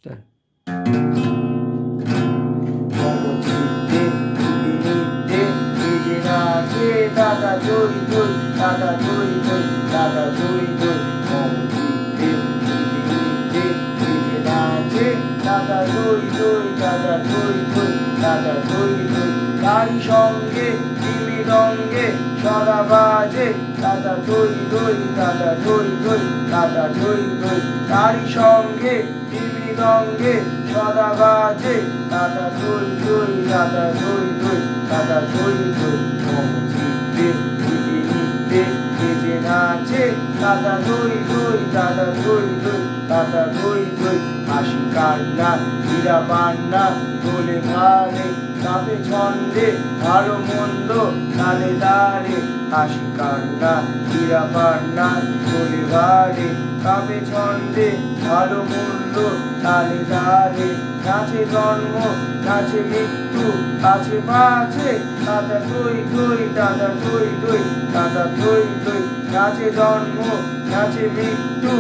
Start. মমচিত্তে নিত্যে নিজে নাচে দাদা দই দই দাদা দই দই দাদা দই দই মমচিত্তে নিত্যে নিজে নাচে দাদা দই দই দাদা দই দই দাদা দই দই তারি সঙ্গে তিমি রঙ্গে সদা বাজে দাদা দই দই দাদা দই দই দাদা দই দই তারি সঙ্গে তিমি রঙ্গে সদা বাজে দাদা দই দই দাদা দই দই দাদা দই দই মমচিত্তে নিজে নিত্যে নিজে নাচে দাদা দই দই দাদা দই দই দাদা দই দই হাসি কান্না হীরা পান্না দোলে ভালে কাঁপে ছন্দে ভালো মন্দ তালে তালে হাসি কান্না হীরা পান্না দোলে ভালে কাঁপে ছন্দে ভালো মন্দ তালে তালে নাচে জন্ম নাচে মৃত্যু আছে পাছে দাদা দই দই দাদা দই দই দাদা দই দই নাচে জন্ম নাচে মৃত্যু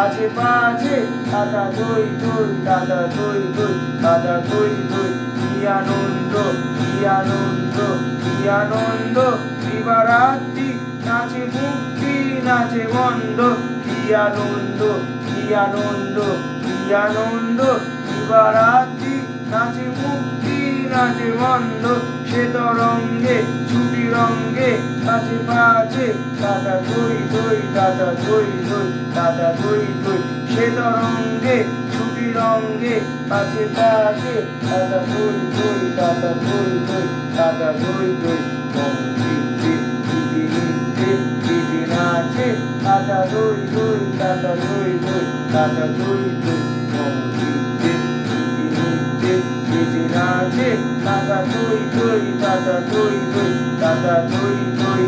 আছে পাছে দাদা দই দই দাদা দই দই দাদা দই দই কি আনন্দ কি আনন্দ কি আনন্দ দিবারাত্রি নাচে মুক্তি নাচে বন্ধ কি আনন্দ কি আনন্দ কি আনন্দ দিবারাত্রি নাচে মুক্তি নাচে বন্ধ সে তরঙ্গে ছুটি রঙ্গে কাছে পাছে দাদা দই দই দাদা দই দই দাদা দই দই সে তরঙ্গে ছুটি রঙ্গে কাছে পাছে দাদা দই দই দাদা দই দই দাদা দই দই মমচিত্তে নিজে নিত্যে নিজে নাচে দাদা দই দই দাদা দই দই দাদা দই দই মমচিত্তে নিজে নিত্যে নিজে নাচে দাদা দই দই দাদা দই দই দাদা দই দই